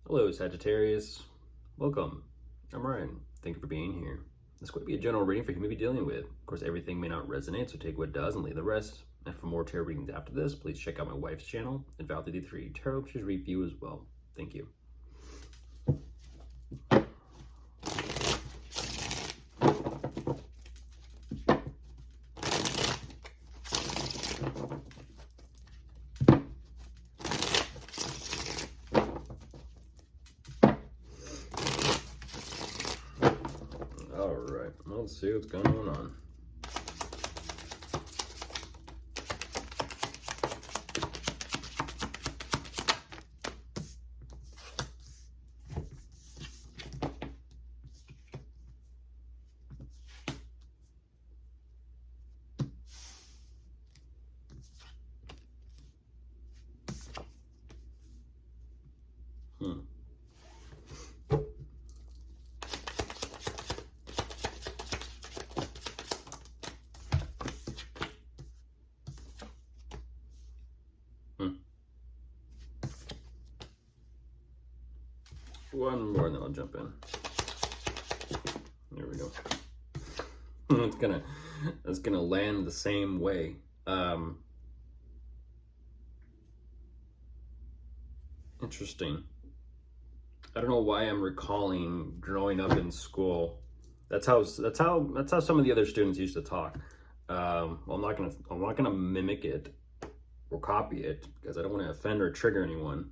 Hello, Sagittarius. Welcome. I'm Ryan. Thank you for being here. This could be a general reading for who you may be dealing with. Of course, everything may not resonate, so take what does and leave the rest. And for more tarot readings after this, please check out my wife's channel, Theyre Tarot. She's read for you as well. Thank you. Alright, let's see what's going on. One more and then I'll jump in. There we go. It's gonna land the same way. Interesting. I don't know why I'm recalling growing up in school. That's how some of the other students used to talk. Well, I'm not gonna mimic it or copy it because I don't want to offend or trigger anyone.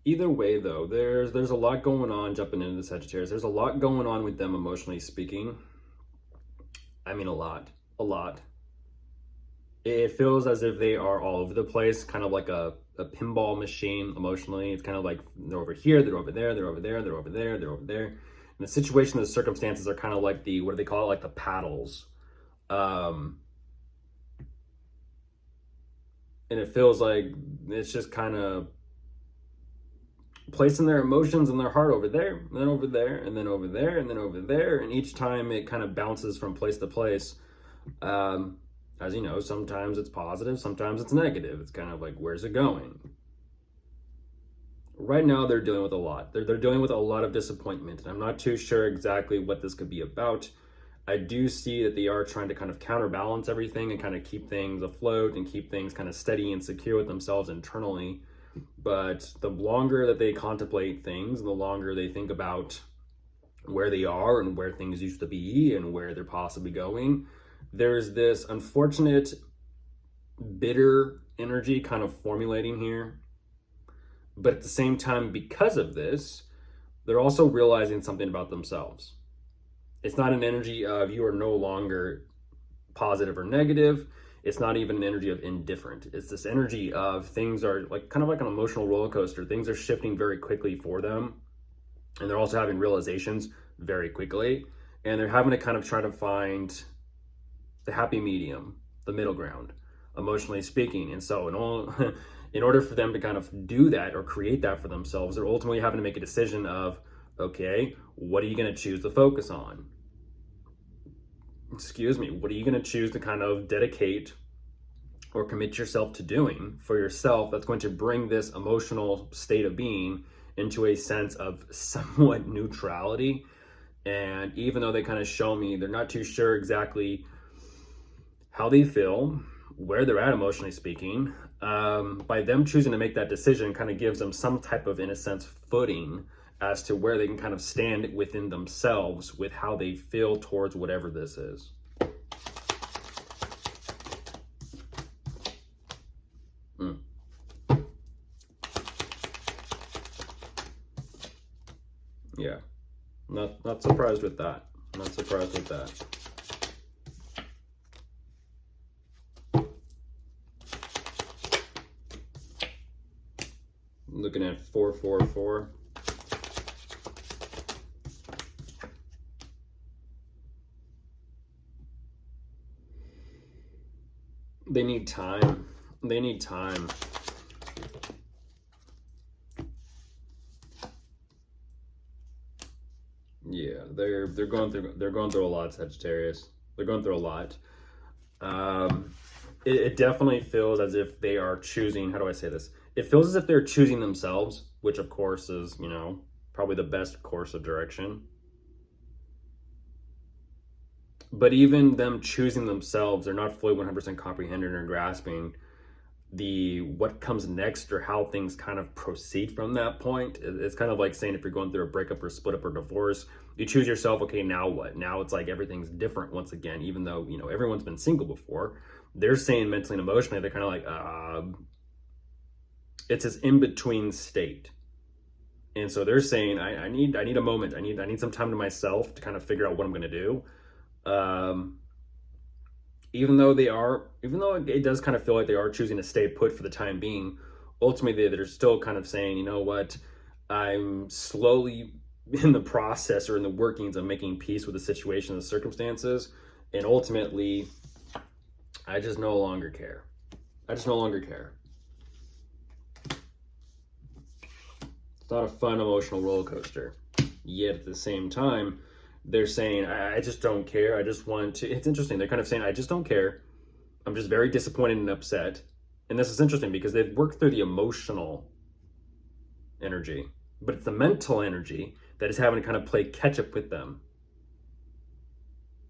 Either way, though, there's a lot going on jumping into the Sagittarius. There's a lot going on with them emotionally speaking. I mean, a lot. It feels as if they are all over the place, kind of like a pinball machine emotionally. It's kind of like they're over here, they're over there, they're over there, they're over there, they're over there. And the situation, the circumstances are kind of like the, what do they call it? Like the paddles. And it feels like it's just kind of placing their emotions and their heart over there, and then over there, and then over there, and then over there. And each time it kind of bounces from place to place. As you know, sometimes it's positive, sometimes it's negative. It's kind of like, where's it going? Right now, they're dealing with a lot. They're dealing with a lot of disappointment. And I'm not too sure exactly what this could be about. I do see that they are trying to kind of counterbalance everything and kind of keep things afloat and keep things kind of steady and secure with themselves internally. But the longer that they contemplate things, the longer they think about where they are and where things used to be and where they're possibly going, there's this unfortunate bitter energy kind of formulating here. But at the same time, because of this, they're also realizing something about themselves. It's not an energy of you are no longer positive or negative. It's not even an energy of indifferent. It's this energy of things are like kind of like an emotional roller coaster. Things are shifting very quickly for them. And they're also having realizations very quickly. And they're having to kind of try to find the happy medium, the middle ground, emotionally speaking. And so in order for them to kind of do that or create that for themselves, they're ultimately having to make a decision of, okay, what are you going to choose to focus on? What are you going to choose to kind of dedicate or commit yourself to doing for yourself that's going to bring this emotional state of being into a sense of somewhat neutrality? And even though they kind of show me they're not too sure exactly how they feel, where they're at emotionally speaking, by them choosing to make that decision kind of gives them some type of, in a sense, footing as to where they can kind of stand within themselves with how they feel towards whatever this is. Yeah, not surprised with that. Not surprised with that. Looking at 444. They need time. They need time. Yeah, they're going through a lot, Sagittarius. They're going through a lot. It definitely feels as if they are choosing. How do I say this? It feels as if they're choosing themselves, which of course is, you know, probably the best course of direction. But even them choosing themselves, they're not fully 100% comprehending or grasping the what comes next or how things kind of proceed from that point. It's kind of like saying if you're going through a breakup or split up or divorce, you choose yourself. Okay, now what? Now it's like everything's different once again, even though, you know, everyone's been single before. They're saying mentally and emotionally, they're kind of like, it's this in-between state. And so they're saying, I need a moment. I need some time to myself to kind of figure out what I'm going to do. Even though it does kind of feel like they are choosing to stay put for the time being, ultimately they're still kind of saying, you know what, I'm slowly in the process or in the workings of making peace with the situation and the circumstances, and ultimately I just no longer care. I just no longer care. It's not a fun emotional roller coaster. Yet at the same time, they're saying, I just don't care. I just want to. It's interesting. They're kind of saying, I just don't care. I'm just very disappointed and upset. And this is interesting because they've worked through the emotional energy, but it's the mental energy that is having to kind of play catch up with them.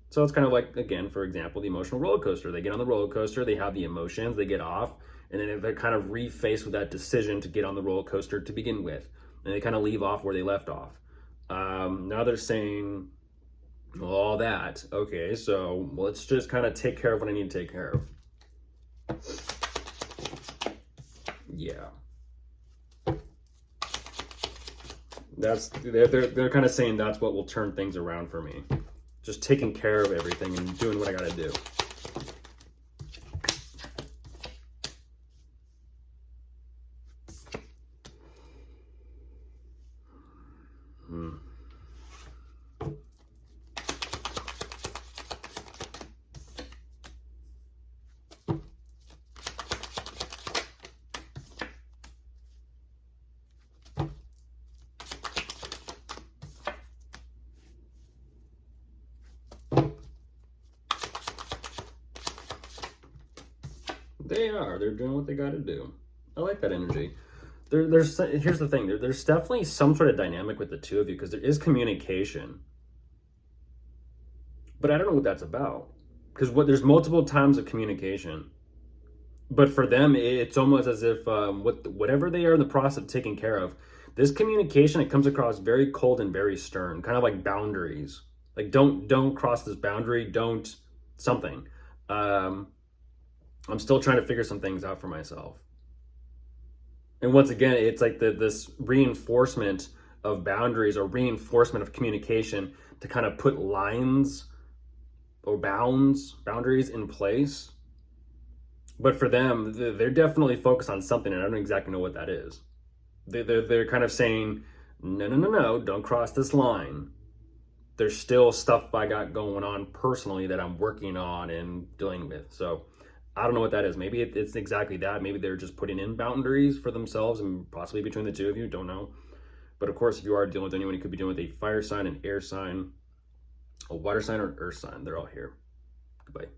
So it's kind of like, again, for example, the emotional roller coaster. They get on the roller coaster, they have the emotions, they get off, and then they're kind of refaced with that decision to get on the roller coaster to begin with. And they kind of leave off where they left off. Now they're saying, well, all that. Okay, so let's just kind of take care of what I need to take care of. Yeah. They're kind of saying that's what will turn things around for me. Just taking care of everything and doing what I gotta do. They're doing what they got to do. I like that energy. Here's the thing. There's definitely some sort of dynamic with the two of you because there is communication. But I don't know what that's about. Because there's multiple times of communication. But for them, it's almost as if whatever they are in the process of taking care of, this communication, it comes across very cold and very stern, kind of like boundaries. Like don't cross this boundary. Don't something. I'm still trying to figure some things out for myself. And once again, it's like this reinforcement of boundaries or reinforcement of communication to kind of put lines or boundaries in place. But for them, they're definitely focused on something, and I don't exactly know what that is. They're kind of saying, no, don't cross this line. There's still stuff I got going on personally that I'm working on and dealing with. So I don't know what that is. Maybe it's exactly that. Maybe they're just putting in boundaries for themselves and possibly between the two of you. Don't know. But of course, if you are dealing with anyone, you could be dealing with a fire sign, an air sign, a water sign, or an earth sign. They're all here. Goodbye.